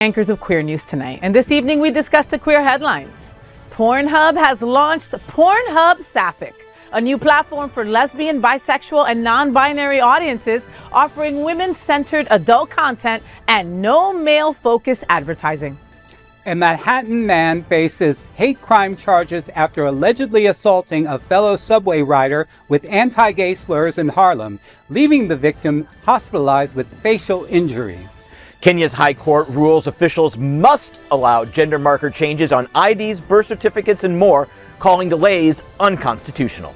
Anchors of Queer News Tonight, and this evening we discuss the queer headlines. Pornhub has launched Pornhub Sapphic, a new platform for lesbian, bisexual, and non-binary audiences, offering women-centered adult content and no male-focused advertising. A Manhattan man faces hate crime charges after allegedly assaulting a fellow subway rider with anti-gay slurs in Harlem, leaving the victim hospitalized with facial injuries. Kenya's High Court rules officials must allow gender marker changes on IDs, birth certificates, and more, calling delays unconstitutional.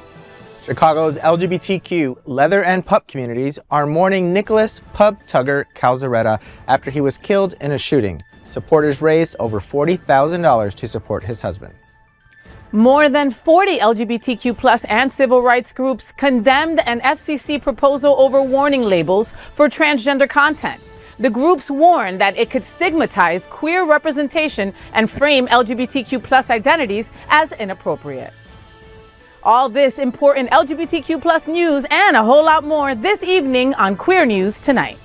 Chicago's LGBTQ leather and pup communities are mourning Nicholas Pub Tugger Calzaretta after he was killed in a shooting. Supporters raised over $40,000 to support his husband. More than 40 LGBTQ+ and civil rights groups condemned an FCC proposal over warning labels for transgender content. The groups warn that it could stigmatize queer representation and frame LGBTQ+ identities as inappropriate. All this important LGBTQ+ news and a whole lot more this evening on Queer News Tonight.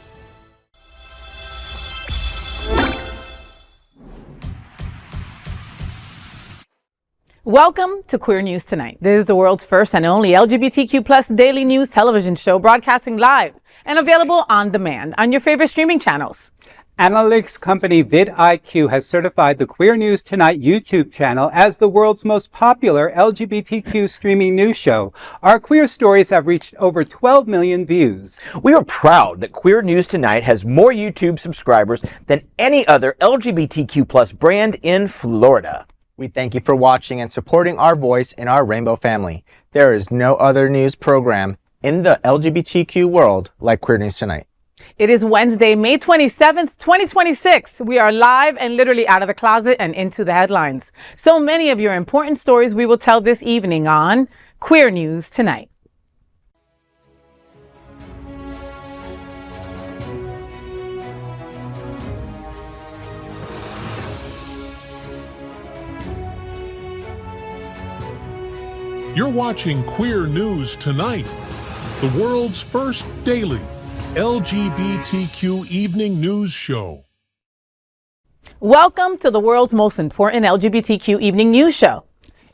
Welcome to Queer News Tonight. This is the world's first and only LGBTQ+ daily news television show, broadcasting live and available on demand on your favorite streaming channels. Analytics company vidIQ has certified the Queer News Tonight YouTube channel as the world's most popular LGBTQ streaming news show. Our queer stories have reached over 12 million views. We are proud that Queer News Tonight has more YouTube subscribers than any other LGBTQ+ brand in Florida. We thank you for watching and supporting our voice in our rainbow family. There is no other news program in the LGBTQ world like Queer News Tonight. It is Wednesday, May 27th, 2026. We are live and literally out of the closet and into the headlines. So many of your important stories we will tell this evening on Queer News Tonight. You're watching Queer News Tonight, the world's first daily LGBTQ evening news show. Welcome to the world's most important LGBTQ evening news show.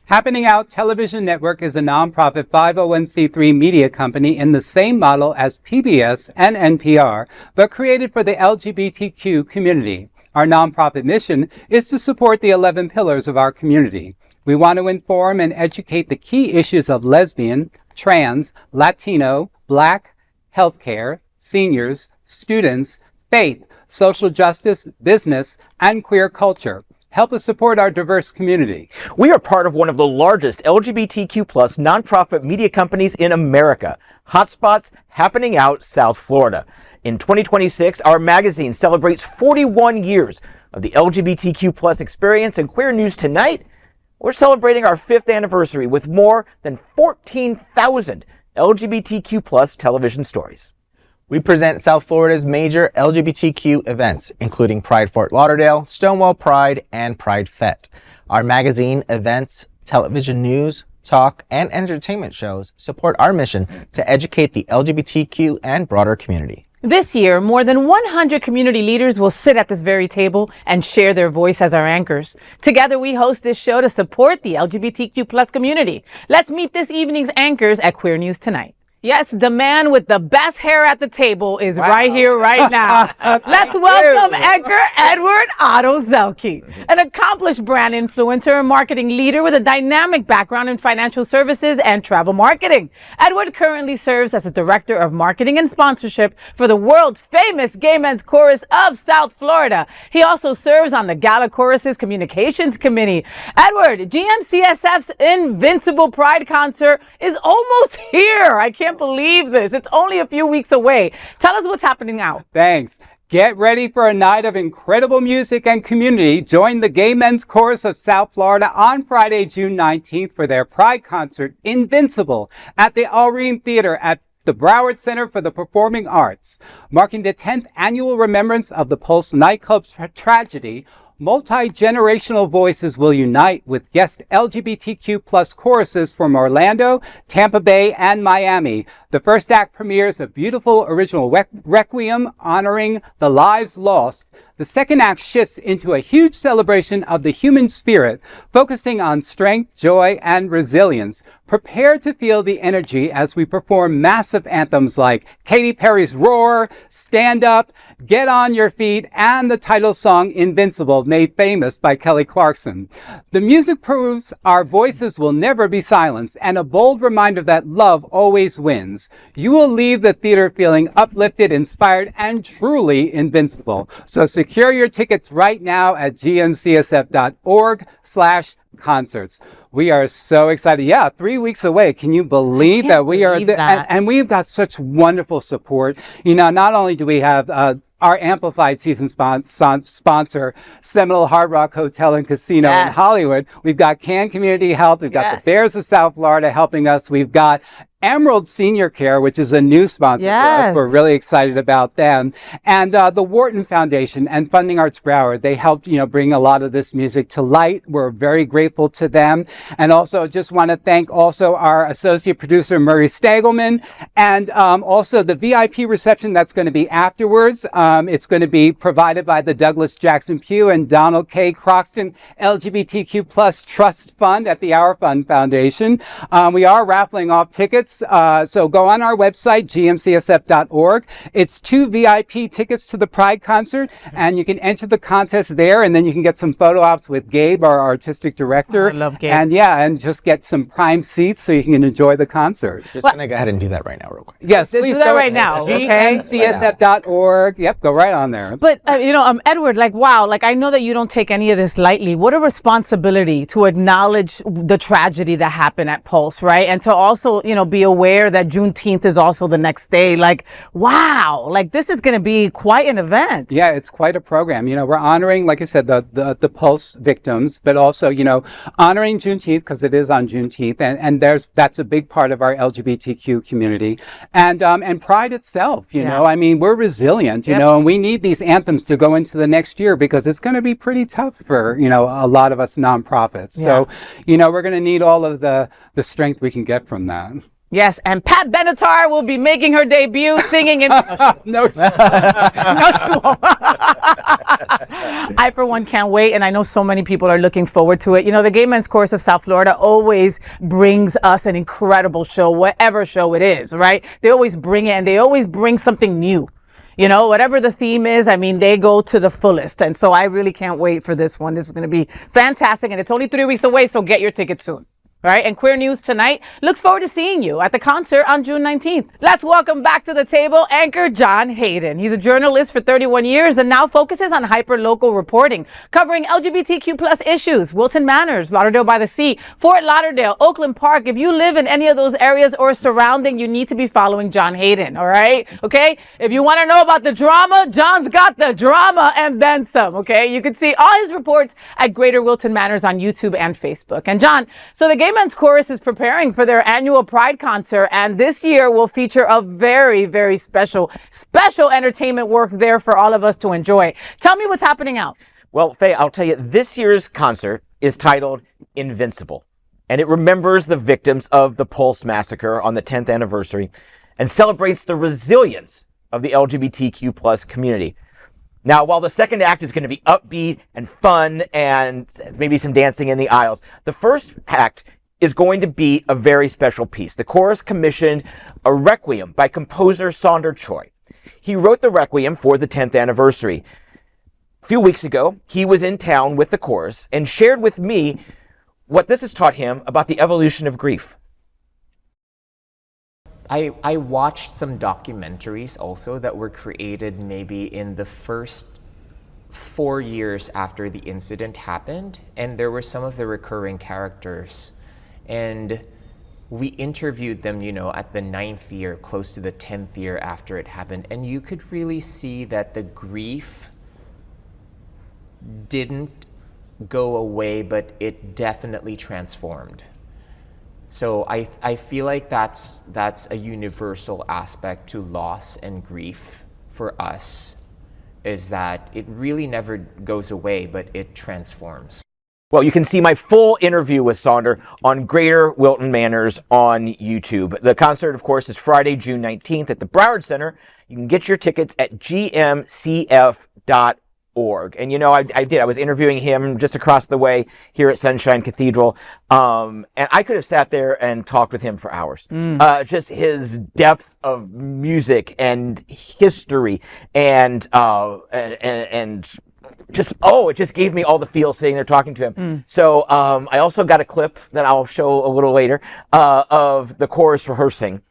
Happening Out Television Network is a nonprofit 501c3 media company in the same model as PBS and NPR, but created for the LGBTQ community. Our nonprofit mission is to support the 11 pillars of our community. We want to inform and educate the key issues of lesbian, trans, Latino, Black, healthcare, seniors, students, faith, social justice, business, and queer culture. Help us support our diverse community. We are part of one of the largest LGBTQ+ nonprofit media companies in America. Hotspots Happening Out South Florida. In 2026, our magazine celebrates 41 years of the LGBTQ+ experience, and Queer News Tonight, we're celebrating our 5th anniversary with more than 14,000 LGBTQ+ television stories. We present South Florida's major LGBTQ events, including Pride Fort Lauderdale, Stonewall Pride, and Pride Fete. Our magazine, events, television news, talk, and entertainment shows support our mission to educate the LGBTQ and broader community. This year, more than 100 community leaders will sit at this very table and share their voice as our anchors. Together, we host this show to support the LGBTQ+ community. Let's meet this evening's anchors at Queer News Tonight. Yes, the man with the best hair at the table is right here, right now. Let's welcome anchor Edward Otto Zielke, an accomplished brand influencer and marketing leader with a dynamic background in financial services and travel marketing. Edward currently serves as the Director of Marketing and Sponsorship for the world-famous Gay Men's Chorus of South Florida. He also serves on the Gala Chorus's Communications Committee. Edward, GMCSF's Invincible Pride concert is almost here. I can't believe this. It's only a few weeks away. Tell us what's happening now. Thanks. Get ready for a night of incredible music and community. Join the Gay Men's Chorus of South Florida on Friday, June 19th for their Pride concert, Invincible, at the Allreen Theater at the Broward Center for the Performing Arts. Marking the 10th annual remembrance of the Pulse nightclub tragedy, multi-generational voices will unite with guest LGBTQ+ choruses from Orlando, Tampa Bay, and Miami. The first act premieres a beautiful original requiem honoring the lives lost. The second act shifts into a huge celebration of the human spirit, focusing on strength, joy, and resilience. Prepare to feel the energy as we perform massive anthems like Katy Perry's Roar, Stand Up, Get On Your Feet, and the title song Invincible, made famous by Kelly Clarkson. The music proves our voices will never be silenced, and a bold reminder that love always wins. You will leave the theater feeling uplifted, inspired, and truly invincible. So secure your tickets right now at gmcsf.org/concerts. We are so excited. Yeah, 3 weeks away. Can you believe that we are there? And we've got such wonderful support. You know, not only do we have our Amplified season sponsor, Seminole Hard Rock Hotel and Casino in Hollywood. We've got Can Community Health. We've got the Bears of South Florida helping us. We've got Emerald Senior Care, which is a new sponsor for us. We're really excited about them. And the Wharton Foundation and Funding Arts Broward, they helped, bring a lot of this music to light. We're very grateful to them. And also just want to thank also our associate producer, Murray Stagelman, and also the VIP reception that's going to be afterwards. It's going to be provided by the Douglas Jackson Pugh and Donald K. Croxton LGBTQ Plus Trust Fund at the Our Fund Foundation. We are raffling off tickets. So go on our website, gmcsf.org. It's 2 VIP tickets to the Pride concert, and you can enter the contest there, and then you can get some photo ops with Gabe, our artistic director. I love Gabe. And just get some prime seats so you can enjoy the concert. Just going to go ahead and do that right now real quick. Yes, Let's please do that go right now, okay? gmcsf.org. Yep, go right on there. But, Edward, wow, I know that you don't take any of this lightly. What a responsibility to acknowledge the tragedy that happened at Pulse, right? And to also, be aware that Juneteenth is also the next day. Wow, this is going to be quite an event. Yeah, it's quite a program. We're honoring, like I said, the Pulse victims, but also, honoring Juneteenth because it is on Juneteenth. And that's a big part of our LGBTQ community. And Pride itself, we're resilient, and we need these anthems to go into the next year because it's going to be pretty tough for, a lot of us nonprofits. So, we're going to need all of the strength we can get from that. Yes, and Pat Benatar will be making her debut singing in... No, she won't. I, for one, can't wait, and I know so many people are looking forward to it. The Gay Men's Chorus of South Florida always brings us an incredible show, whatever show it is, right? They always bring it, and they always bring something new. Whatever the theme is, they go to the fullest. And so I really can't wait for this one. This is going to be fantastic, and it's only 3 weeks away, so get your tickets soon. All right, and Queer News Tonight looks forward to seeing you at the concert on June 19th. Let's welcome back to the table anchor John Hayden. He's a journalist for 31 years and now focuses on hyper-local reporting, covering LGBTQ plus issues, Wilton Manors, Lauderdale by the Sea, Fort Lauderdale, Oakland Park. If you live in any of those areas or surrounding, you need to be following John Hayden, all right? Okay? If you want to know about the drama, John's got the drama and then some, okay? You can see all his reports at Greater Wilton Manors on YouTube and Facebook. And John, so the Gay Men's Chorus is preparing for their annual Pride concert, and this year will feature a very, very special entertainment work there for all of us to enjoy. Tell me what's happening out. Well, Faye, I'll tell you, this year's concert is titled Invincible, and it remembers the victims of the Pulse massacre on the 10th anniversary and celebrates the resilience of the LGBTQ plus community. Now, while the second act is going to be upbeat and fun and maybe some dancing in the aisles, the first act is going to be a very special piece. The chorus commissioned a requiem by composer Sonder Choi. He wrote the requiem for the 10th anniversary. A few weeks ago, he was in town with the chorus and shared with me what this has taught him about the evolution of grief. I watched some documentaries also that were created maybe in the first 4 years after the incident happened, and there were some of the recurring characters. And we interviewed them, at the 9th year, close to the 10th year after it happened. And you could really see that the grief didn't go away, but it definitely transformed. So I feel like that's a universal aspect to loss and grief for us, is that it really never goes away, but it transforms. Well, you can see my full interview with Sonder on Greater Wilton Manors on YouTube. The concert, of course, is Friday, June 19th at the Broward Center. You can get your tickets at gmcf.org. And, you know, I was interviewing him just across the way here at Sunshine Cathedral. And I could have sat there and talked with him for hours. Just his depth of music and history and it just gave me all the feels sitting there talking to him. So I also got a clip that I'll show a little later of the chorus rehearsing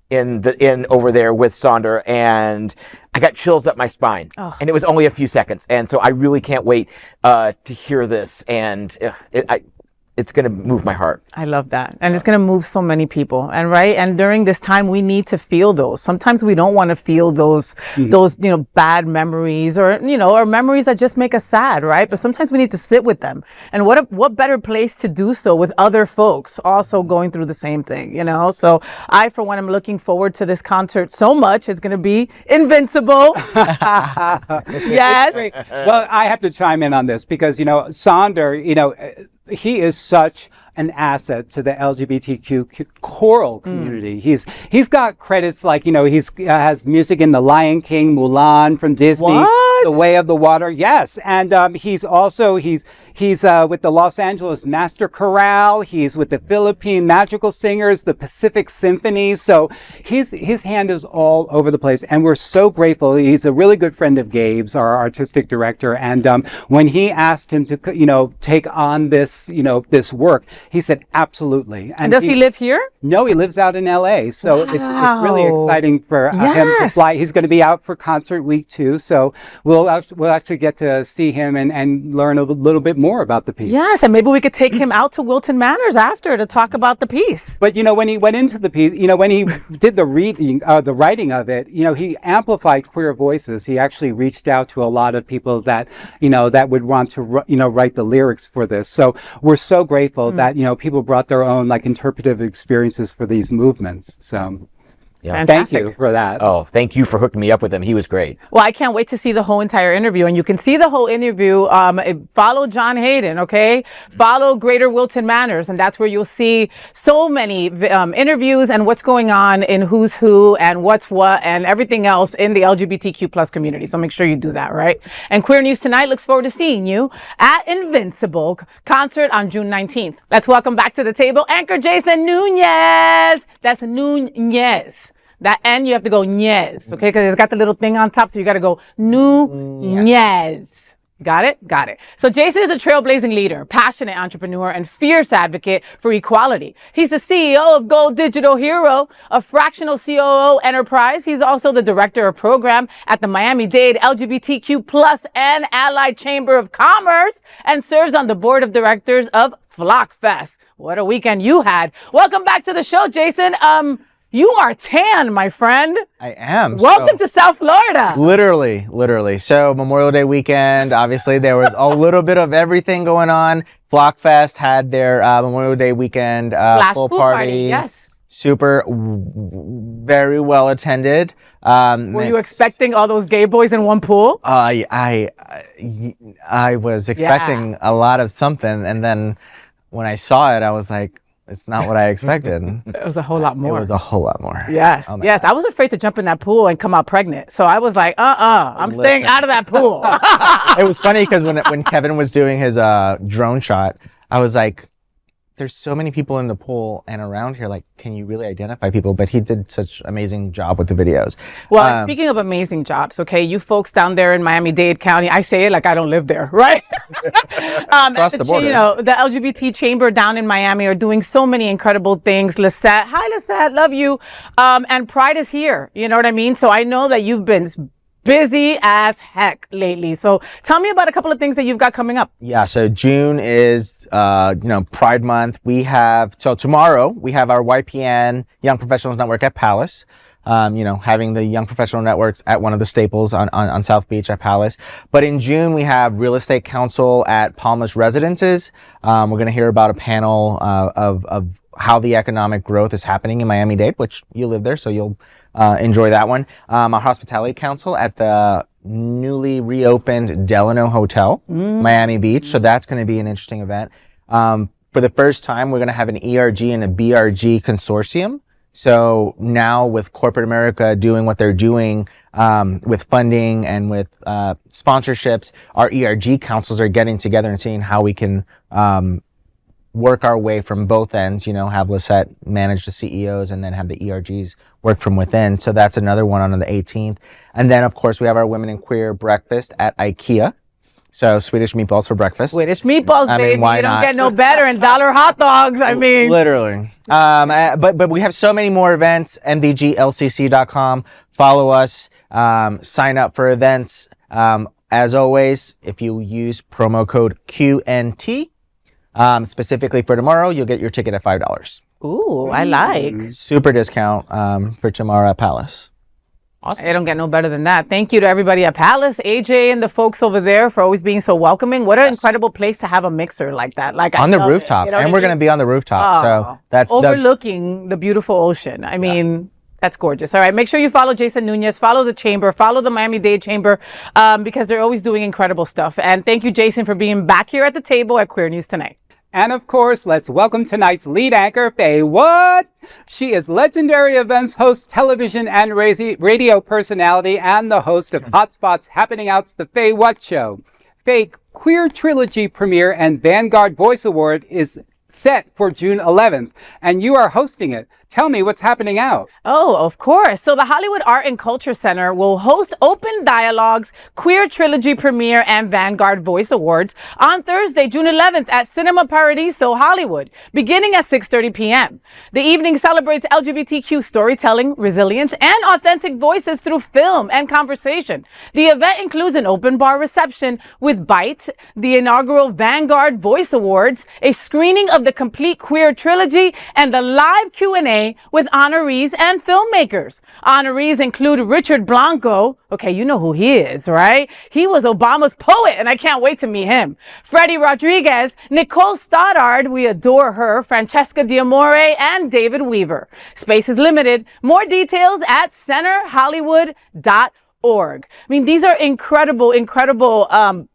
in over there with Sonder, and I got chills up my spine. And it was only a few seconds, and so I really can't wait to hear this, and it's going to move my heart. I love that. And it's going to move so many people. And during this time, we need to feel those. Sometimes we don't want to feel those, bad memories or memories that just make us sad, right? But sometimes we need to sit with them. And what better place to do so with other folks also going through the same thing, So I, for one, am looking forward to this concert so much. It's going to be invincible. Yes. Well, I have to chime in on this because, Sonder, he is such an asset to the LGBTQ choral community. He's got credits like, he's has music in The Lion King, Mulan from Disney, What? The Way of the Water. Yes. And he's with the Los Angeles Master Chorale. He's with the Philippine Magical Singers, the Pacific Symphony. So his hand is all over the place. And we're so grateful. He's a really good friend of Gabe's, our artistic director. And when he asked him to, take on this, this work, he said, absolutely. And does he live here? No, he lives out in LA. So it's really exciting for him to fly. He's going to be out for concert week 2. So we'll actually get to see him and learn a little bit more about the piece. Yes, and maybe we could take him out to Wilton Manors after to talk about the piece. But when he went into the piece, when he did the writing of it, he amplified queer voices. He actually reached out to a lot of people that that would want to write the lyrics for this. So we're so grateful that people brought their own interpretive experiences for these movements. So. Yeah. Thank you for that. Oh, thank you for hooking me up with him. He was great. Well, I can't wait to see the whole entire interview. And you can see the whole interview. Follow John Hayden, okay? Follow Greater Wilton Manors. And that's where you'll see so many interviews and what's going on in Who's Who and What's What and everything else in the LGBTQ plus community. So make sure you do that, right? And Queer News Tonight looks forward to seeing you at Invincible concert on June 19th. Let's welcome back to the table anchor Jason Núñez. That's Núñez. That N, you have to go Ñez, okay? Because it's got the little thing on top, so you got to go Núñez. Got it? Got it. So Jason is a trailblazing leader, passionate entrepreneur, and fierce advocate for equality. He's the CEO of Gold Digital Hero, a fractional COO enterprise. He's also the director of program at the Miami-Dade LGBTQ plus and Allied Chamber of Commerce and serves on the board of directors of Flock Fest. What a weekend you had. Welcome back to the show, Jason. You are tan, my friend. I am. Welcome to South Florida. Literally. So Memorial Day weekend, obviously there was a little bit of everything going on. Flock Fest had their Memorial Day weekend full party. Yes. Super, very well attended. Were you expecting all those gay boys in one pool? I was expecting a lot of something, and then when I saw it, I was like, it's not what I expected. It was a whole lot more. It was a whole lot more. Yes, yes. I was afraid to jump in that pool and come out pregnant. So I was like, I'm staying out of that pool. It was funny because when Kevin was doing his drone shot, I was like, there's so many people in the pool and around here, like, can you really identify people? But he did such an amazing job with the videos. Well, speaking of amazing jobs, okay, you folks down there in Miami-Dade County, I say it like I don't live there, right? Across the border. The LGBT chamber down in Miami are doing so many incredible things. Lisette, hi Lisette, love you. And Pride is here, you know what I mean? So I know that you've been busy as heck lately. So tell me about a couple of things that you've got coming up. Yeah, so June is, Pride Month. Tomorrow we have our YPN Young Professionals Network at Palace. Having the Young Professional Networks at one of the staples on South Beach at Palace. But in June, we have Real Estate Council at Palmas Residences. We're going to hear about a panel of how the economic growth is happening in Miami-Dade, which you live there, so you'll enjoy that one. Our Hospitality Council at the newly reopened Delano Hotel, Miami Beach. So that's going to be an interesting event. For the first time, we're going to have an ERG and a BRG consortium. So now with corporate America doing what they're doing with funding and with sponsorships, our ERG councils are getting together and seeing how we can work our way from both ends, have Lisette manage the CEOs and then have the ERGs work from within. So that's another one on the 18th. And then, of course, we have our Women in Queer breakfast at IKEA. So Swedish meatballs for breakfast. Swedish meatballs, I mean, baby. why You don't not? get no better. And dollar hot dogs. I mean. Literally. But we have so many more events. MDGLCC.com. Follow us. Sign up for events. As always, if you use promo code QNT, specifically for tomorrow, you'll get your ticket at $5. Ooh, I like. Super discount for tomorrow at Palace. Awesome. I don't get no better than that. Thank you to everybody at Palace, AJ and the folks over there for always being so welcoming. What an incredible place to have a mixer like that. Like on the rooftop. And we're going to be on the rooftop. So that's overlooking the beautiful ocean. I mean, that's gorgeous. All right. Make sure you follow Jason Núñez, follow the Chamber, follow the Miami-Dade Chamber, because they're always doing incredible stuff. And thank you, Jason, for being back here at the table at Queer News Tonight. And of course, let's welcome tonight's lead anchor, FayWhat. She is legendary events host, television and radio personality, and the host of Hotspot's Happening Out's The FayWhat Show. Faye, Queer Trilogy premiere and Vanguard Voice Award is set for June 11th, and you are hosting it. Tell me what's happening out. Oh, of course. So the Hollywood Art and Culture Center will host Open Dialogues, Queer Trilogy Premiere, and Vanguard Voice Awards on Thursday, June 11th at Cinema Paradiso, Hollywood, beginning at 6:30 p.m. The evening celebrates LGBTQ storytelling, resilience, and authentic voices through film and conversation. The event includes an open bar reception with Bite, the inaugural Vanguard Voice Awards, a screening of the complete Queer Trilogy, and a live Q&A with honorees and filmmakers. Honorees include Richard Blanco. Okay, you know who he is, right? He was Obama's poet, and I can't wait to meet him. Freddie Rodriguez, Nicole Stoddard, we adore her, Francesca D'Amore, and David Weaver. Space is limited. More details at centerhollywood.org. I mean, these are incredible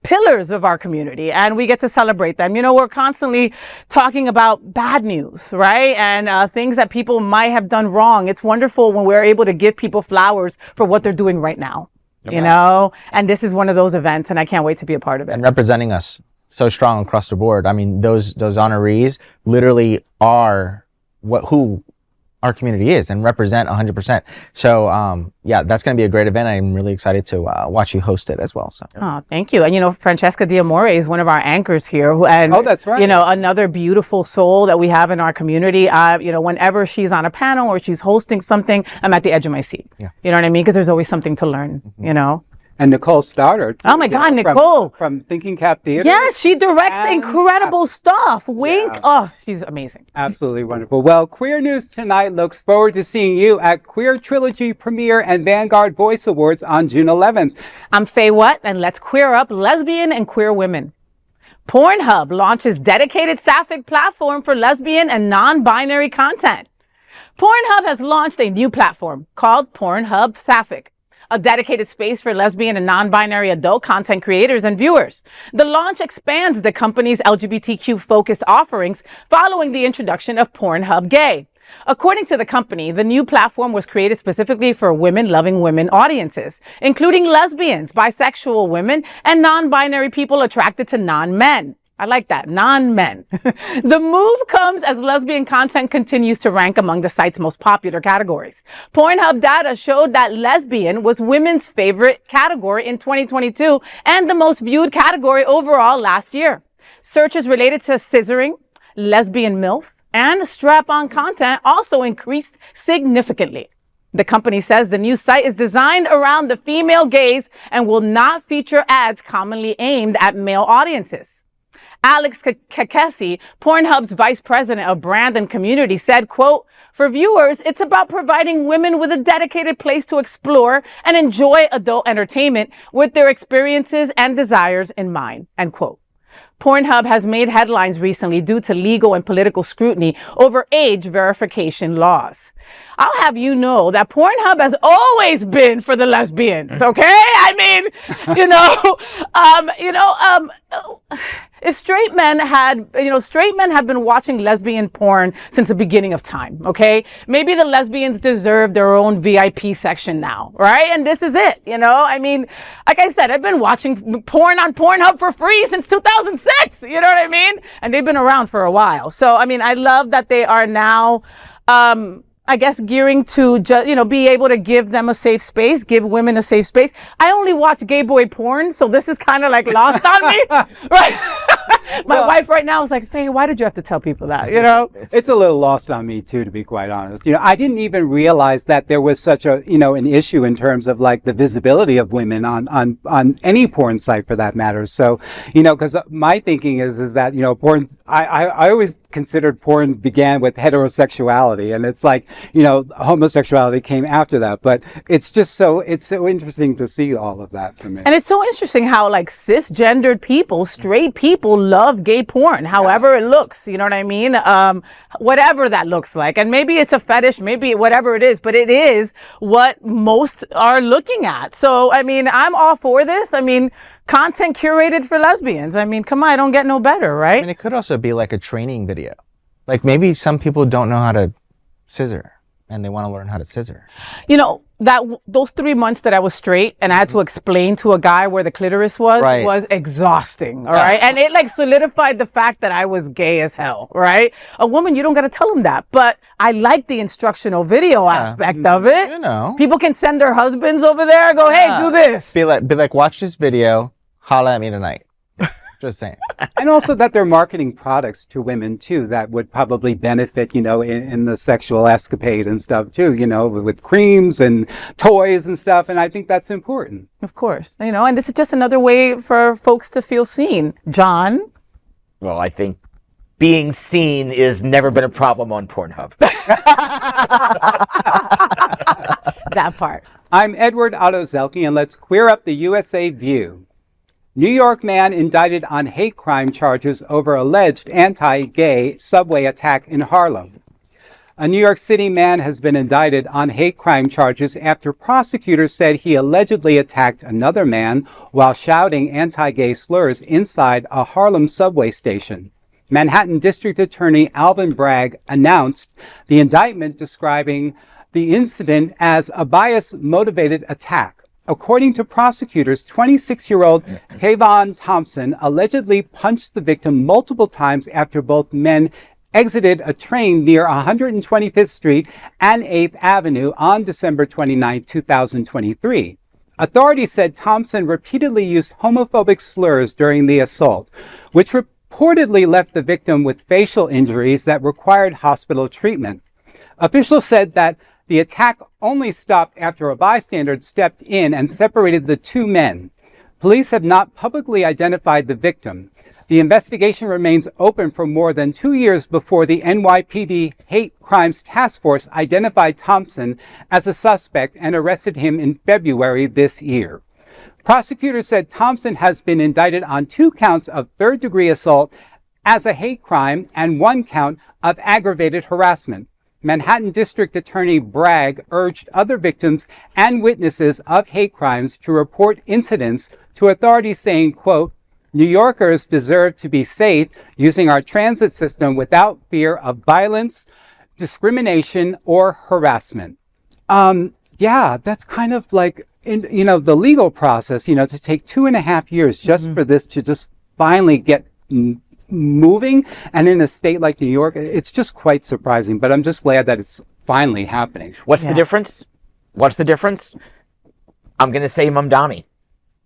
pillars of our community, and we get to celebrate them. We're constantly talking about bad news, right? And things that people might have done wrong. It's wonderful when we're able to give people flowers for what they're doing right now, and this is one of those events, and I can't wait to be a part of it. And representing us so strong across the board. I mean, those honorees literally are who our community is and represent 100%. So, that's going to be a great event. I'm really excited to watch you host it as well. So. Oh, thank you. And, Francesca D'Amore is one of our anchors here. Oh, that's right. Another beautiful soul that we have in our community. Whenever she's on a panel or she's hosting something, I'm at the edge of my seat. Yeah. You know what I mean? Because there's always something to learn, And Nicole Stoddard. Oh my God, Nicole. From Thinking Cap Theater. Yes, she directs incredible stuff. Wink. Yeah. Oh, she's amazing. Absolutely wonderful. Well, Queer News Tonight looks forward to seeing you at Queer Trilogy Premiere and Vanguard Voice Awards on June 11th. I'm FayWhat, and let's queer up lesbian and queer women. Pornhub launches dedicated Sapphic platform for lesbian and non-binary content. Pornhub has launched a new platform called Pornhub Sapphic, a dedicated space for lesbian and non-binary adult content creators and viewers. The launch expands the company's LGBTQ-focused offerings following the introduction of Pornhub Gay. According to the company, the new platform was created specifically for women-loving women audiences, including lesbians, bisexual women, and non-binary people attracted to non-men. I like that. Non-men. The move comes as lesbian content continues to rank among the site's most popular categories. Pornhub data showed that lesbian was women's favorite category in 2022 and the most viewed category overall last year. Searches related to scissoring, lesbian MILF, and strap-on content also increased significantly. The company says the new site is designed around the female gaze and will not feature ads commonly aimed at male audiences. Alex Kakesi, Pornhub's vice president of brand and community, said, quote, "For viewers, it's about providing women with a dedicated place to explore and enjoy adult entertainment with their experiences and desires in mind," end quote. Pornhub has made headlines recently due to legal and political scrutiny over age verification laws. I'll have you know that Pornhub has always been for the lesbians, okay? I mean, if straight men have been watching lesbian porn since the beginning of time, okay? Maybe the lesbians deserve their own VIP section now, right? And this is it, I mean, like I said, I've been watching porn on Pornhub for free since 2006, you know what I mean? And they've been around for a while. So, I mean, I love that they are now, I guess, gearing to be able to give them a safe space, give women a safe space. I only watch gay boy porn, so this is kind of like lost on me, right? My wife right now is like, Faye, why did you have to tell people that, It's a little lost on me too, to be quite honest. I didn't even realize that there was such a, an issue in terms of like the visibility of women on any porn site for that matter. So, because my thinking is that, porn, I always considered porn began with heterosexuality, and it's like, homosexuality came after that. But it's so interesting to see all of that for me. And it's so interesting how like cisgendered people, straight people love gay porn, however it looks, you know what I mean? Whatever that looks like. And maybe it's a fetish, maybe whatever it is, but it is what most are looking at. So, I mean, I'm all for this. I mean, content curated for lesbians. I mean, come on, I don't get no better, right? I mean, it could also be like a training video. Like maybe some people don't know how to scissor and they want to learn how to scissor. Those 3 months that I was straight and I had to explain to a guy where the clitoris was exhausting, all right? And it like solidified the fact that I was gay as hell, right? A woman, you don't got to tell them that, but I like the instructional video aspect of it. People can send their husbands over there and go, hey, do this. Be like, watch this video, holla at me tonight. Just saying. And also that they're marketing products to women too that would probably benefit, in the sexual escapade and stuff too, with creams and toys and stuff. And I think that's important. Of course. And this is just another way for folks to feel seen. John? Well, I think being seen is never been a problem on Pornhub. That part. I'm Edward Otto Zielke, and let's queer up the USA view. New York man indicted on hate crime charges over alleged anti-gay subway attack in Harlem. A New York City man has been indicted on hate crime charges after prosecutors said he allegedly attacked another man while shouting anti-gay slurs inside a Harlem subway station. Manhattan District Attorney Alvin Bragg announced the indictment describing the incident as a bias-motivated attack. According to prosecutors, 26-year-old Kayvon Thompson allegedly punched the victim multiple times after both men exited a train near 125th Street and 8th Avenue on December 29, 2023. Authorities said Thompson repeatedly used homophobic slurs during the assault, which reportedly left the victim with facial injuries that required hospital treatment. Officials said that the attack only stopped after a bystander stepped in and separated the two men. Police have not publicly identified the victim. The investigation remains open for more than 2 years before the NYPD Hate Crimes Task Force identified Thompson as a suspect and arrested him in February this year. Prosecutors said Thompson has been indicted on 2 counts of third-degree assault as a hate crime and 1 count of aggravated harassment. Manhattan District Attorney Bragg urged other victims and witnesses of hate crimes to report incidents to authorities, saying, quote, New Yorkers deserve to be safe using our transit system without fear of violence, discrimination, or harassment. That's kind of like, the legal process, to take 2.5 years just for this to just finally get moving, and in a state like New York, it's just quite surprising, but I'm just glad that it's finally happening. What's the difference? I'm going to say Mamdani.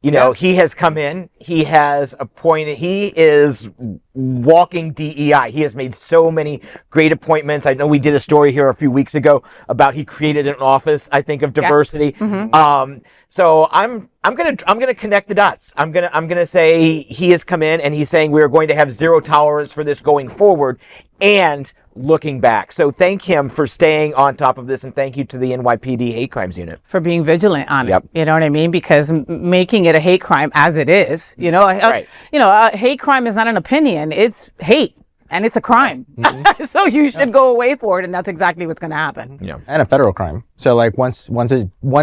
He has come in, he has appointed, he is walking DEI. He has made so many great appointments. I know we did a story here a few weeks ago about he created an office, I think, of diversity. Yes. So I'm gonna connect the dots. I'm gonna say he has come in and he's saying we are going to have zero tolerance for this going forward and looking back. So thank him for staying on top of this, and thank you to the NYPD Hate Crimes Unit for being vigilant on Yep. it. You know what I mean? Because making it a hate crime as it is, Right. A hate crime is not an opinion; it's hate, and it's a crime. So you should go away for it, and that's exactly what's going to happen. Yeah. And a federal crime. So like once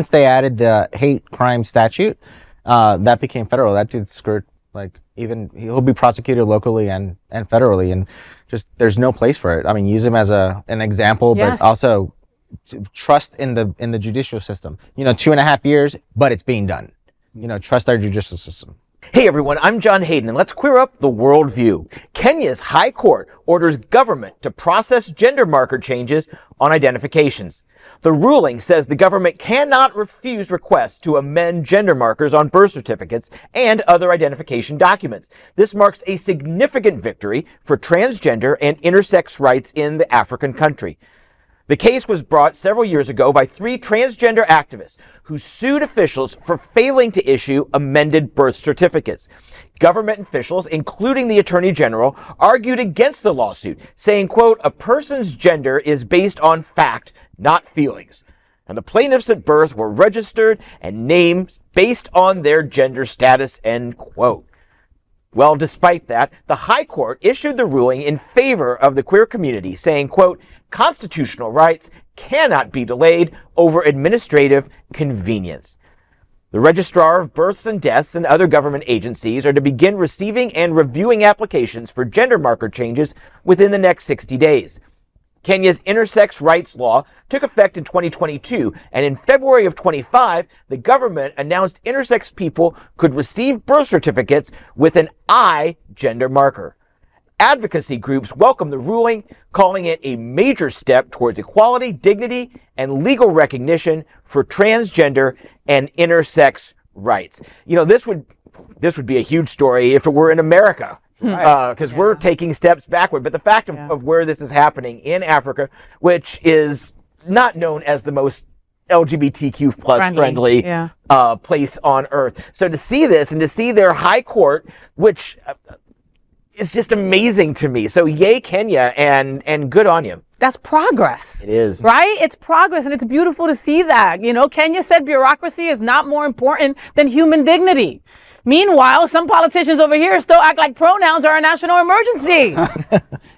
they added the hate crime statute, that became federal. That dude's screwed. Like even he'll be prosecuted locally and federally, and just there's no place for it. I mean, use him as an example, Yes. but also trust in the judicial system. 2.5 years, but it's being done. Trust our judicial system. Hey everyone, I'm John Hayden, and let's queer up the worldview. Kenya's High Court orders government to process gender marker changes on identifications. The ruling says the government cannot refuse requests to amend gender markers on birth certificates and other identification documents. This marks a significant victory for transgender and intersex rights in the African country. The case was brought several years ago by 3 transgender activists who sued officials for failing to issue amended birth certificates. Government officials, including the Attorney General, argued against the lawsuit, saying, quote, "A person's gender is based on fact, not feelings. And the plaintiffs at birth were registered and named based on their gender status," end quote. Well, despite that, the High Court issued the ruling in favor of the queer community, saying, quote, "Constitutional rights cannot be delayed over administrative convenience." The Registrar of Births and Deaths and other government agencies are to begin receiving and reviewing applications for gender marker changes within the next 60 days. Kenya's intersex rights law took effect in 2022, and in February of 25, the government announced intersex people could receive birth certificates with an I gender marker. Advocacy groups welcome the ruling, calling it a major step towards equality, dignity, and legal recognition for transgender and intersex rights. This would be a huge story if it were in America. Because we're taking steps backward. But the fact of where this is happening in Africa, which is not known as the most LGBTQ plus friendly place on earth. So to see this and to see their high court, which is just amazing to me. So yay, Kenya, and good on you. That's progress. It is. Right? It's progress, and it's beautiful to see that. Kenya said bureaucracy is not more important than human dignity. Meanwhile, some politicians over here still act like pronouns are a national emergency.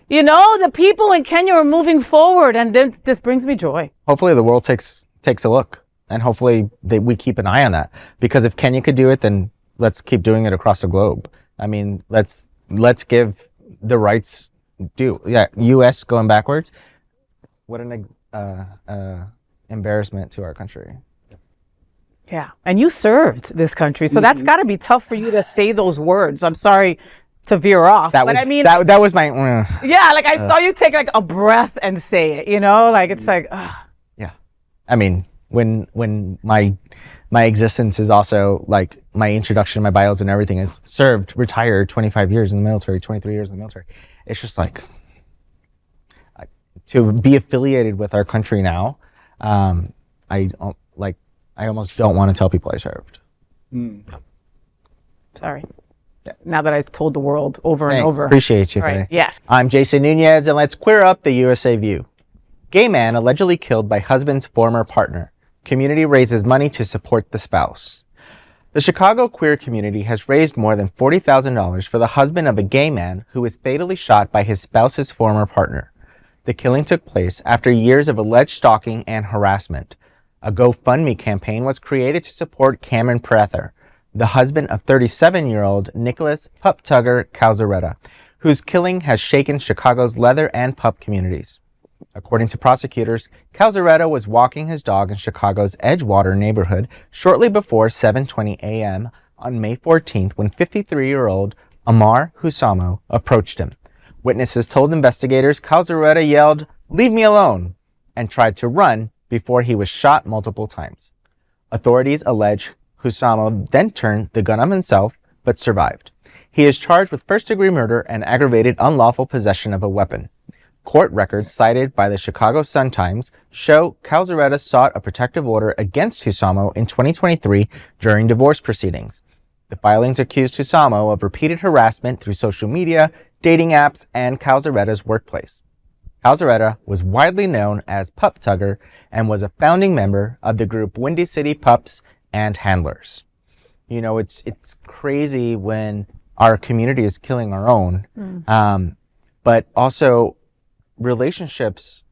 The people in Kenya are moving forward, and this brings me joy. Hopefully the world takes a look, and hopefully we keep an eye on that. Because if Kenya could do it, then let's keep doing it across the globe. I mean, let's give the rights due. Yeah, U.S. going backwards. What an embarrassment to our country. Yeah, and you served this country, so that's got to be tough for you to say those words. I'm sorry to veer off, but I mean, that was my. Yeah, like I saw you take like a breath and say it. It's like. Yeah, I mean, when my existence is also like my introduction, my bios and everything is served, retired, 25 years in the military, 23 years in the military. It's just like to be affiliated with our country now. I almost don't want to tell people I served. Sorry. Yeah. Now that I've told the world over and over. Appreciate you. Right. Yes. I'm Jason Núñez, and let's queer up the USA View. Gay man allegedly killed by husband's former partner. Community raises money to support the spouse. The Chicago queer community has raised more than $40,000 for the husband of a gay man who was fatally shot by his spouse's former partner. The killing took place after years of alleged stalking and harassment. A GoFundMe campaign was created to support Cameron Prather, the husband of 37-year-old Nicholas Pup Tugger Calzaretta, whose killing has shaken Chicago's leather and pup communities. According to prosecutors, Calzaretta was walking his dog in Chicago's Edgewater neighborhood shortly before 7:20 a.m. on May 14th when 53-year-old Amar Husamo approached him. Witnesses told investigators Calzaretta yelled, "Leave me alone," and tried to run before he was shot multiple times. Authorities allege Husamo then turned the gun on himself, but survived. He is charged with first-degree murder and aggravated unlawful possession of a weapon. Court records cited by the Chicago Sun-Times show Calzaretta sought a protective order against Husamo in 2023 during divorce proceedings. The filings accused Husamo of repeated harassment through social media, dating apps, and Calzaretta's workplace. Calzaretta was widely known as Pup Tugger and was a founding member of the group Windy City Pups and Handlers. You know, it's crazy when our community is killing our own, but also relationships,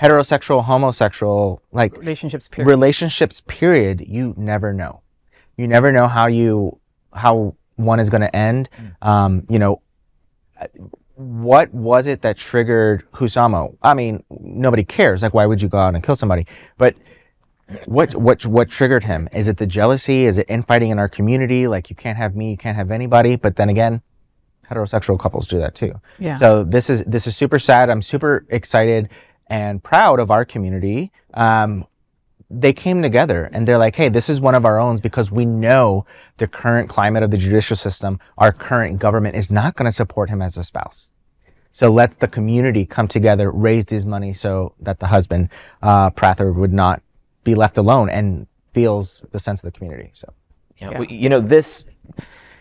heterosexual, homosexual, like relationships period, you never know. You never know how one is going to end. You know, what was it that triggered Husamo? I mean, nobody cares. Like, why would you go out and kill somebody? But what triggered him? Is it the jealousy? Is it infighting in our community? Like, you can't have me, you can't have anybody. But then again, heterosexual couples do that too. Yeah. So this is super sad. I'm super excited and proud of our community. They came together and they're like, hey, this is one of our own, because we know the current climate of the judicial system, our current government is not going to support him as a spouse. So let the community come together, raise this money so that the husband, Prather, would not be left alone and feels the sense of the community. So, yeah. Well, you know, this,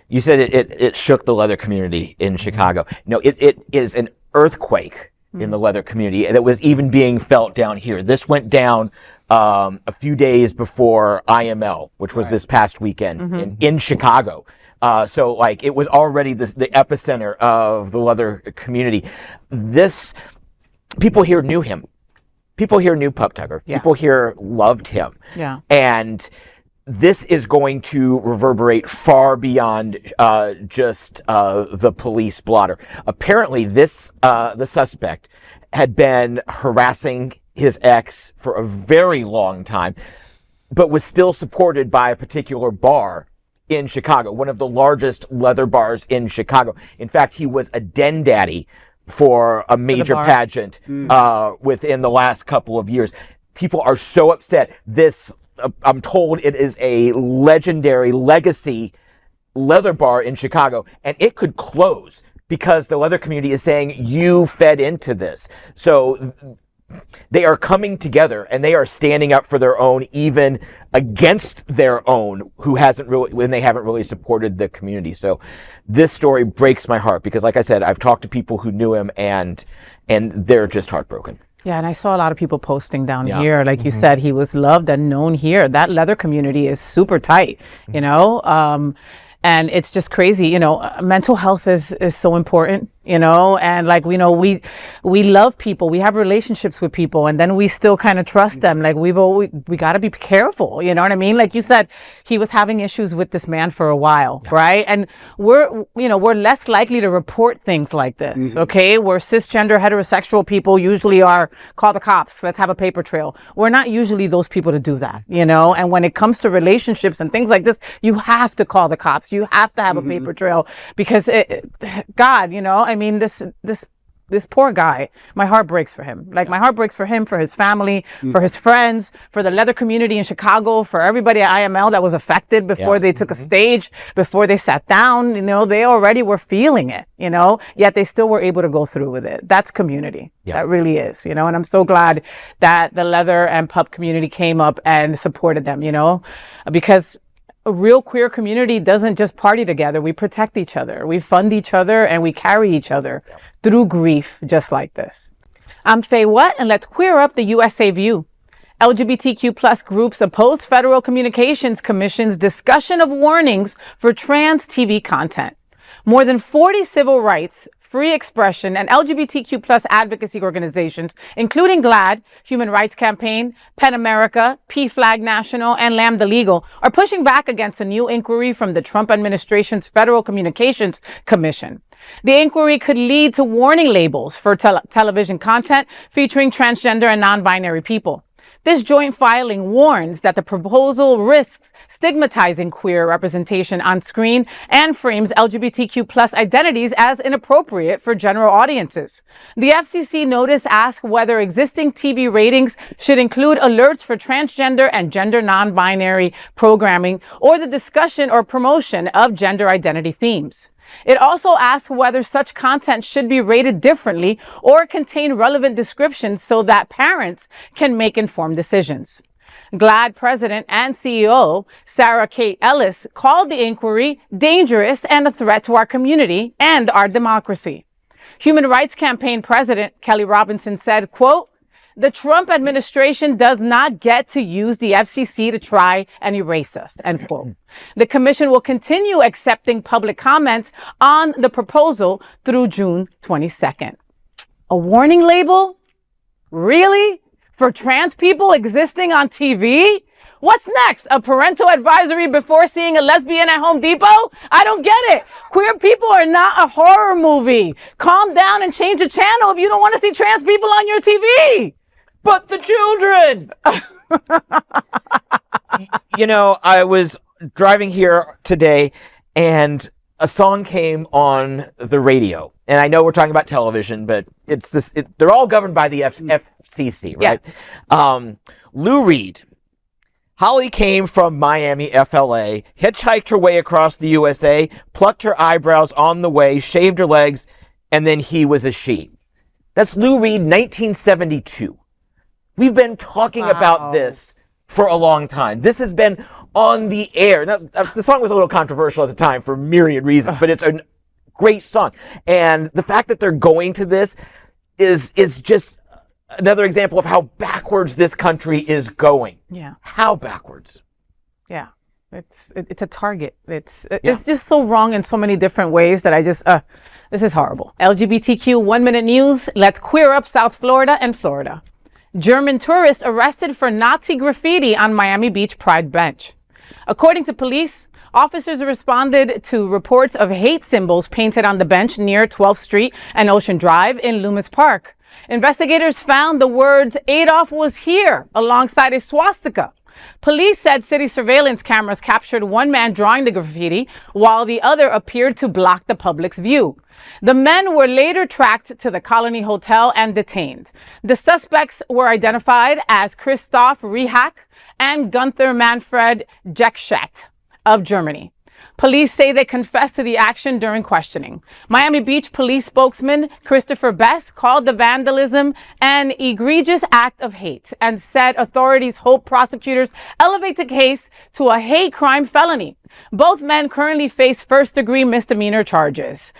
you said it shook the leather community in Chicago. No, it is an earthquake in the leather community that was even being felt down here. This went down a few days before IML, which was this past weekend in Chicago. So like it was already the epicenter of the leather community. People here knew him. People here knew Pup Tugger. Yeah. People here loved him. Yeah. And this is going to reverberate far beyond just the police blotter. Apparently, the suspect had been harassing his ex for a very long time, but was still supported by a particular bar in Chicago, one of the largest leather bars in Chicago. In fact, he was a den daddy for a major pageant within the last couple of years. People are so upset. I'm told it is a legendary legacy leather bar in Chicago, and it could close because the leather community is saying you fed into this. So they are coming together and they are standing up for their own, even against their own when they haven't really supported the community. So this story breaks my heart because, like I said, I've talked to people who knew him and they're just heartbroken. Yeah, and I saw a lot of people posting down here. Like you said, he was loved and known here. That leather community is super tight, you know? And it's just crazy, you know, mental health is so important, you know, and like, we know, we love people, we have relationships with people, and then we still kind of trust them. Like we got to be careful, you know what I mean? Like you said, he was having issues with this man for a while, right? And we're less likely to report things like this, okay? Where cisgender heterosexual people usually are, call the cops, let's have a paper trail. We're not usually those people to do that, you know? And when it comes to relationships and things like this, you have to call the cops. You have to have a paper trail because God, you know, I mean, this poor guy, my heart breaks for him. Like my heart breaks for him, for his family, for his friends, for the leather community in Chicago, for everybody at IML that was affected before they took a stage, before they sat down, you know, they already were feeling it, you know, yet they still were able to go through with it. That's community. That really is, you know, and I'm so glad that the leather and pup community came up and supported them, you know, because a real queer community doesn't just party together. We protect each other. We fund each other and we carry each other through grief just like this. I'm FayWhat, and let's queer up the USA view. LGBTQ plus groups oppose Federal Communications Commission's discussion of warnings for trans TV content. More than 40 civil rights, free expression, and LGBTQ plus advocacy organizations, including GLAAD, Human Rights Campaign, PEN America, PFLAG National, and Lambda Legal, are pushing back against a new inquiry from the Trump administration's Federal Communications Commission. The inquiry could lead to warning labels for television content featuring transgender and non-binary people. This joint filing warns that the proposal risks stigmatizing queer representation on screen and frames LGBTQ plus identities as inappropriate for general audiences. The FCC notice asks whether existing TV ratings should include alerts for transgender and gender non-binary programming or the discussion or promotion of gender identity themes. It also asks whether such content should be rated differently or contain relevant descriptions so that parents can make informed decisions. GLAAD President and CEO Sarah Kate Ellis called the inquiry dangerous and a threat to our community and our democracy. Human Rights Campaign President Kelly Robinson said, quote, "The Trump administration does not get to use the FCC to try and erase us," end quote. The commission will continue accepting public comments on the proposal through June 22nd. A warning label? Really? For trans people existing on TV? What's next? A parental advisory before seeing a lesbian at Home Depot? I don't get it. Queer people are not a horror movie. Calm down and change the channel if you don't want to see trans people on your TV. But the children! You know, I was driving here today and a song came on the radio. And I know we're talking about television, but they're all governed by the FCC, right? Yeah. Lou Reed. Holly came from Miami, FLA, hitchhiked her way across the USA, plucked her eyebrows on the way, shaved her legs, and then he was a she. That's Lou Reed, 1972. We've been talking about this for a long time. This has been on the air. Now, the song was a little controversial at the time for myriad reasons, but it's a great song. And the fact that they're going to this is just another example of how backwards this country is going. Yeah. How backwards? Yeah. It's a target. It's just so wrong in so many different ways that I just, this is horrible. LGBTQ 1 Minute News. Let's queer up South Florida and Florida. German tourist arrested for Nazi graffiti on Miami Beach Pride bench. According to police, officers responded to reports of hate symbols painted on the bench near 12th Street and Ocean Drive in Loomis Park. Investigators found the words "Adolf was here" alongside a swastika. Police said city surveillance cameras captured one man drawing the graffiti while the other appeared to block the public's view. The men were later tracked to the Colony Hotel and detained. The suspects were identified as Christoph Rehak and Gunther Manfred Jekschat of Germany. Police say they confessed to the action during questioning. Miami Beach police spokesman Christopher Best called the vandalism an egregious act of hate and said authorities hope prosecutors elevate the case to a hate crime felony. Both men currently face first-degree misdemeanor charges.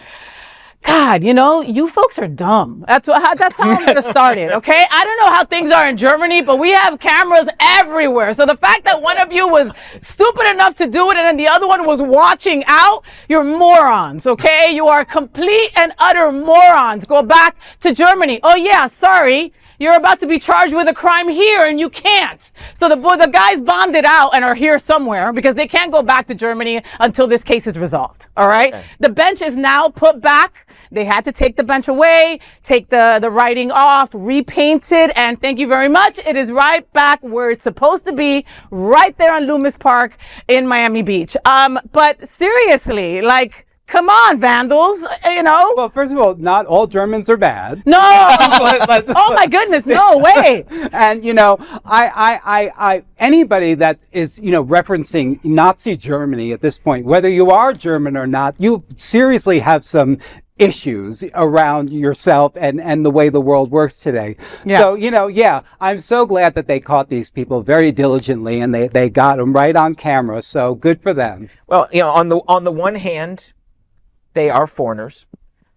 God, you know, you folks are dumb. That's how I'm going to start it, okay? I don't know how things are in Germany, but we have cameras everywhere. So the fact that one of you was stupid enough to do it and then the other one was watching out, you're morons, okay? You are complete and utter morons. Go back to Germany. Oh, yeah, sorry. You're about to be charged with a crime here and you can't. So the guys bonded out and are here somewhere because they can't go back to Germany until this case is resolved, all right? Okay. The bench is now put back. They had to take the bench away, take the writing off, repaint it, and thank you very much. It is right back where it's supposed to be, right there on Loomis Park in Miami Beach. But seriously, like, come on, vandals, you know? Well, first of all, not all Germans are bad. No! Oh my goodness, no way! And, you know, anybody that is, you know, referencing Nazi Germany at this point, whether you are German or not, you seriously have some issues around yourself and the way the world works today. Yeah. So, you know, yeah, I'm so glad that they caught these people very diligently and they got them right on camera. So good for them. Well, you know, on the one hand, they are foreigners,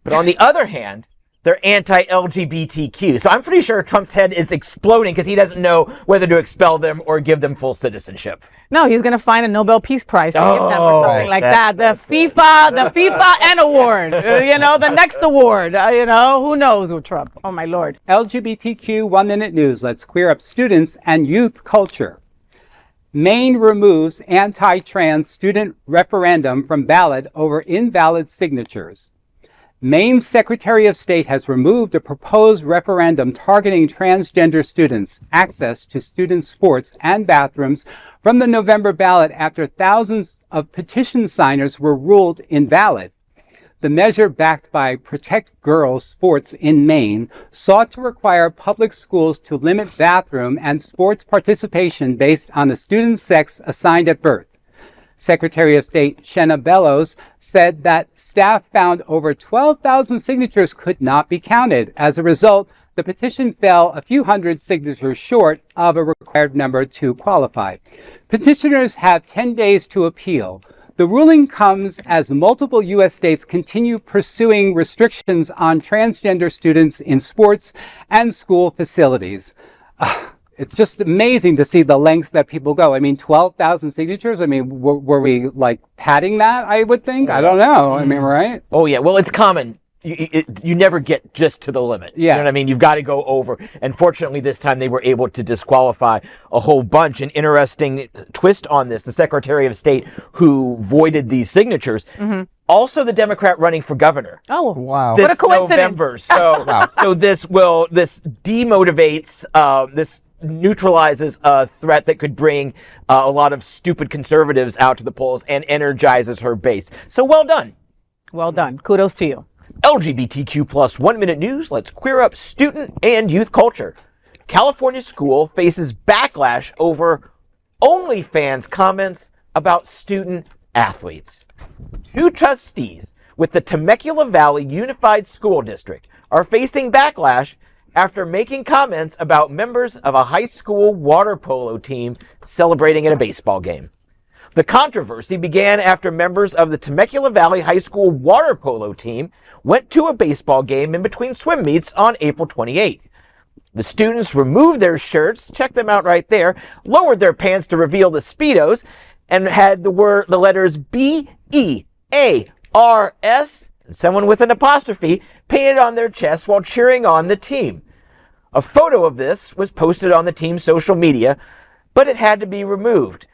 but on the other hand, they're anti-LGBTQ. So I'm pretty sure Trump's head is exploding because he doesn't know whether to expel them or give them full citizenship. No, he's going to find a Nobel Peace Prize to give them or something like that. The FIFA and award, you know, the next award, you know, who knows with Trump. Oh, my Lord. LGBTQ 1 Minute News. Let's queer up students and youth culture. Maine removes anti-trans student referendum from ballot over invalid signatures. Maine's Secretary of State has removed a proposed referendum targeting transgender students' access to student sports and bathrooms from the November ballot after thousands of petition signers were ruled invalid. The measure, backed by Protect Girls Sports in Maine, sought to require public schools to limit bathroom and sports participation based on a student's sex assigned at birth. Secretary of State Shenna Bellows said that staff found over 12,000 signatures could not be counted. As a result, the petition fell a few hundred signatures short of a required number to qualify. Petitioners have 10 days to appeal. The ruling comes as multiple U.S. states continue pursuing restrictions on transgender students in sports and school facilities. It's just amazing to see the lengths that people go. I mean, 12,000 signatures. I mean, were we like padding that? I would think. I don't know. I mean, right? Oh yeah. Well, it's common. You never get just to the limit. Yeah. You know what I mean? You've got to go over. And fortunately, this time they were able to disqualify a whole bunch. An interesting twist on this, the Secretary of State who voided these signatures, also the Democrat running for governor. Oh, Wow. This what a coincidence. November. So, so this demotivates, this neutralizes a threat that could bring a lot of stupid conservatives out to the polls and energizes her base. So well done. Well done. Kudos to you. LGBTQ plus 1 minute news. Let's queer up student and youth culture. California school faces backlash over OnlyFans comments about student athletes. Two trustees with the Temecula Valley Unified School District are facing backlash after making comments about members of a high school water polo team celebrating at a baseball game. The controversy began after members of the Temecula Valley High School water polo team went to a baseball game in between swim meets on April 28th. The students removed their shirts, check them out right there, lowered their pants to reveal the Speedos, and had the letters B-E-A-R-S, and someone with an apostrophe, painted on their chests while cheering on the team. A photo of this was posted on the team's social media, but it had to be removed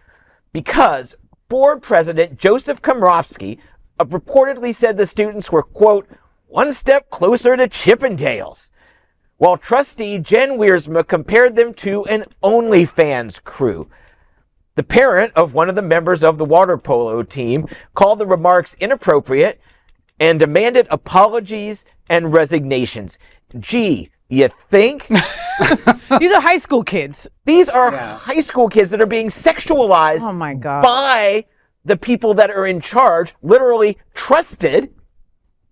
because board president Joseph Komrofsky reportedly said the students were, quote, one step closer to Chippendales, while trustee Jen Wiersma compared them to an OnlyFans crew. The parent of one of the members of the water polo team called the remarks inappropriate and demanded apologies and resignations. Gee, you think? These are high school kids. These are high school kids that are being sexualized Oh my God. by the people that are in charge, literally trusted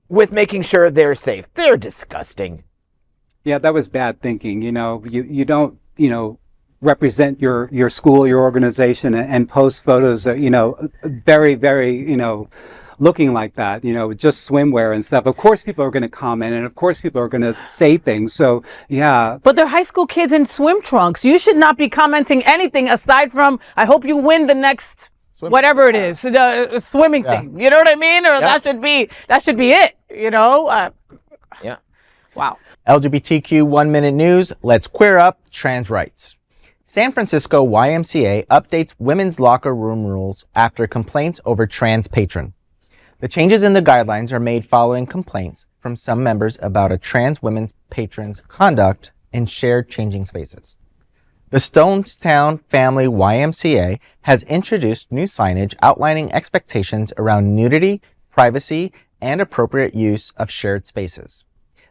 with making sure they're safe. They're disgusting. Yeah, that was bad thinking. You know, you don't, represent your school, your organization, and post photos that, very, very, looking like that, just swimwear and stuff. Of course people are going to comment, and of course people are going to say things. So, yeah. But they're high school kids in swim trunks. You should not be commenting anything aside from, I hope you win the next, whatever it is, the swimming thing. You know what I mean? Or that should be it, Yeah. Wow. LGBTQ 1 minute news. Let's queer up trans rights. San Francisco YMCA updates women's locker room rules after complaints over trans patron. The changes in the guidelines are made following complaints from some members about a trans women's patron's conduct in shared changing spaces. The Stonestown Family YMCA has introduced new signage outlining expectations around nudity, privacy, and appropriate use of shared spaces.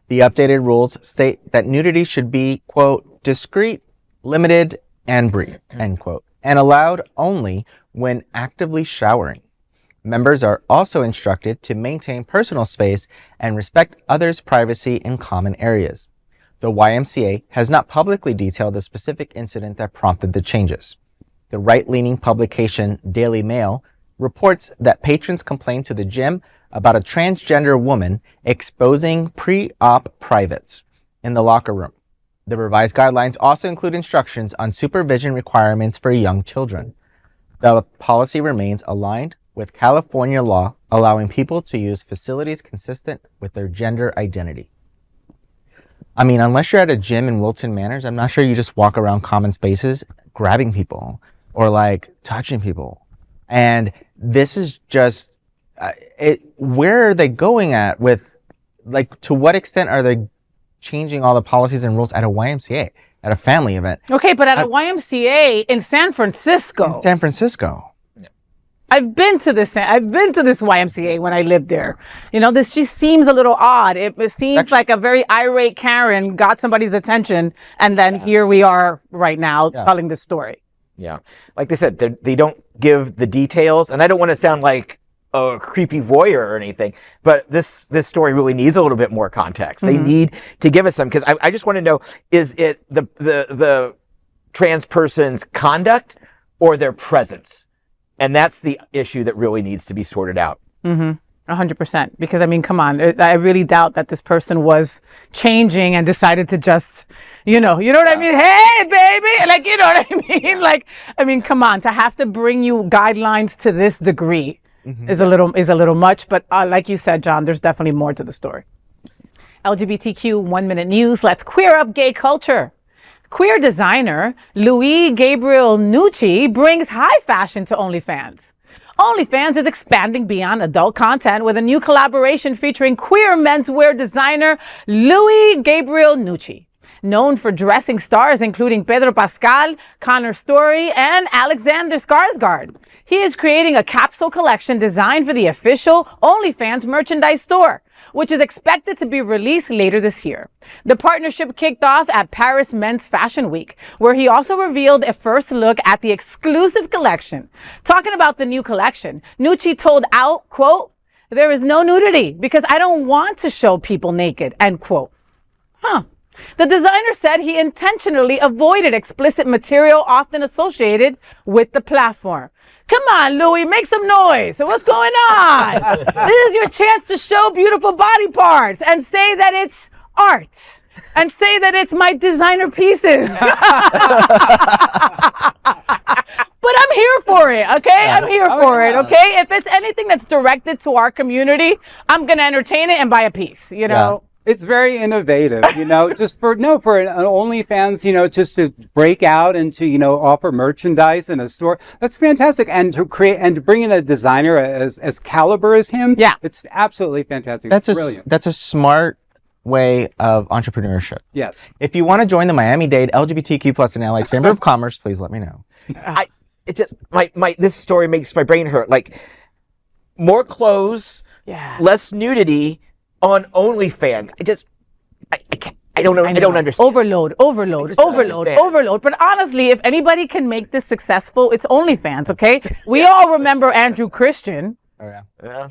The updated rules state that nudity should be, quote, discreet, limited, and brief, end quote, and allowed only when actively showering. Members are also instructed to maintain personal space and respect others' privacy in common areas. The YMCA has not publicly detailed the specific incident that prompted the changes. The right-leaning publication Daily Mail reports that patrons complained to the gym about a transgender woman exposing pre-op privates in the locker room. The revised guidelines also include instructions on supervision requirements for young children. The policy remains aligned with California law, allowing people to use facilities consistent with their gender identity. I mean, unless you're at a gym in Wilton Manors, I'm not sure you just walk around common spaces grabbing people or like touching people. And this is just, where are they going at with like, to what extent are they changing all the policies and rules at a YMCA, at a family event? Okay, but at a YMCA in San Francisco. I've been to this YMCA when I lived there. You know, this just seems a little odd. It seems like a very irate Karen got somebody's attention, and then here we are right now telling this story. Yeah. Like they said, they don't give the details, and I don't want to sound like a creepy voyeur or anything, but this story really needs a little bit more context. They need to give us some, because I just want to know, is it the trans person's conduct or their presence? And that's the issue that really needs to be sorted out. 100%. Because, I mean, come on. I really doubt that this person was changing and decided to just, you know what I mean? Hey, baby! Like, you know what I mean? Like, I mean, come on. To have to bring you guidelines to this degree is a little much. But like you said, John, there's definitely more to the story. LGBTQ 1 Minute News. Let's queer up gay culture. Queer designer Louis Gabriel Nucci brings high fashion to OnlyFans. OnlyFans is expanding beyond adult content with a new collaboration featuring queer menswear designer Louis Gabriel Nucci, known for dressing stars including Pedro Pascal, Connor Story, and Alexander Skarsgård. He is creating a capsule collection designed for the official OnlyFans merchandise store, which is expected to be released later this year. The partnership kicked off at Paris Men's Fashion Week, where he also revealed a first look at the exclusive collection. Talking about the new collection, Nucci told Out, quote, "There is no nudity because I don't want to show people naked," end quote. The designer said he intentionally avoided explicit material often associated with the platform. Come on, Louis, make some noise. What's going on? This is your chance to show beautiful body parts and say that it's art and say that it's my designer pieces. But I'm here for it, okay? I'm here for it, okay? If it's anything that's directed to our community, I'm going to entertain it and buy a piece, you know? It's very innovative, just for an OnlyFans, just to break out and to, offer merchandise in a store. That's fantastic. And to bring in a designer as caliber as him. Yeah. It's absolutely fantastic. It's brilliant. That's a smart way of entrepreneurship. Yes. If you want to join the Miami-Dade LGBTQ plus and Allied Chamber of Commerce, please let me know. This story makes my brain hurt. Like, more clothes, less nudity on OnlyFans. I don't know. I don't understand. Overload. But honestly, if anybody can make this successful, it's OnlyFans, okay? We all remember Andrew Christian. Oh, yeah. Yeah.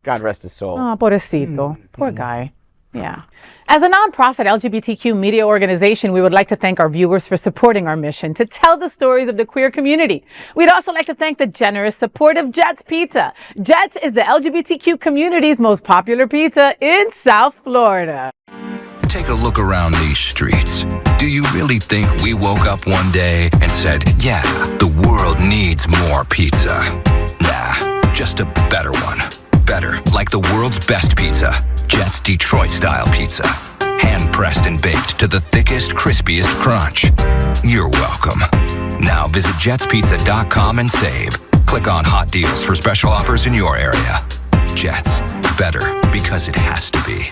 God rest his soul. Oh, pobrecito. Poor guy. Yeah. As a nonprofit LGBTQ media organization, we would like to thank our viewers for supporting our mission to tell the stories of the queer community. We'd also like to thank the generous support of Jets Pizza. Jets is the LGBTQ community's most popular pizza in South Florida. Take a look around these streets. Do you really think we woke up one day and said, yeah, the world needs more pizza? Nah, just a better one. Better, like the world's best pizza. Jet's Detroit-style pizza. Hand-pressed and baked to the thickest, crispiest crunch. You're welcome. Now visit jetspizza.com and save. Click on hot deals for special offers in your area. Jets, better because it has to be.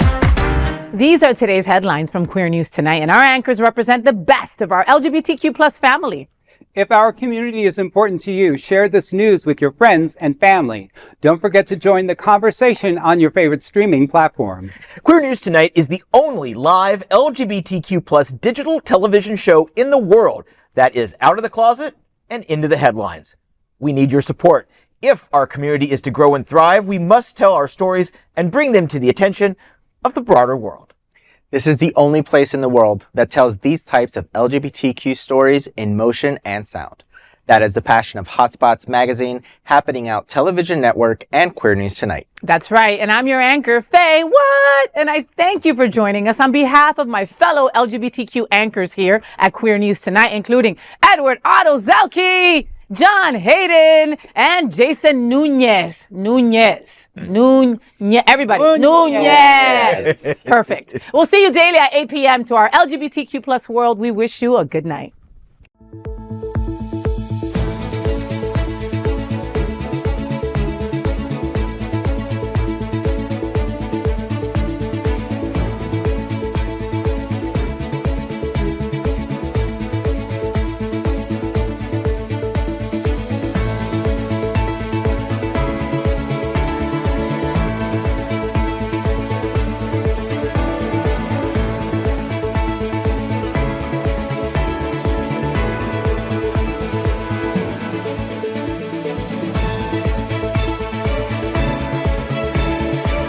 These are today's headlines from Queer News Tonight, and our anchors represent the best of our LGBTQ plus family. If our community is important to you, share this news with your friends and family. Don't forget to join the conversation on your favorite streaming platform. Queer News Tonight is the only live LGBTQ plus digital television show in the world that is out of the closet and into the headlines. We need your support. If our community is to grow and thrive, we must tell our stories and bring them to the attention of the broader world. This is the only place in the world that tells these types of LGBTQ stories in motion and sound. That is the passion of Hotspots Magazine, Happening Out Television Network, and Queer News Tonight. That's right, and I'm your anchor, FayWhat, and I thank you for joining us on behalf of my fellow LGBTQ anchors here at Queer News Tonight, including Edward Otto Zielke, John Hayden, and Jason Núñez. Everybody. Núñez. Perfect. We'll see you daily at 8 p.m. to our LGBTQ plus world. We wish you a good night.